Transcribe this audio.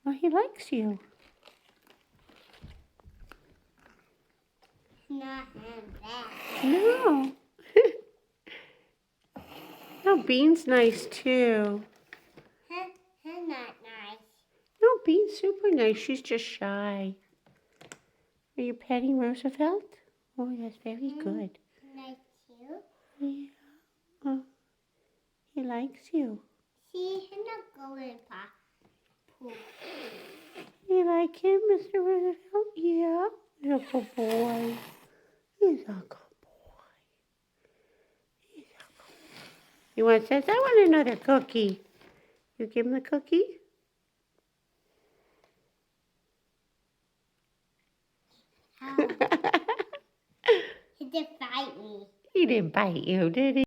Well, he likes you. Not him back. No. No, Bean's nice too. He's not nice. No, Bean's super nice. She's just shy. Are you petting Roosevelt? Oh, that's very good. Nice too. Yeah. Oh, he likes you. See, he's not going poop. You like him, Mr. Roosevelt? Yeah. He's a good boy. He's a good boy. He's a good boy. He wants says, I want another cookie. You give him the cookie? He did bite me. He didn't bite you, did he?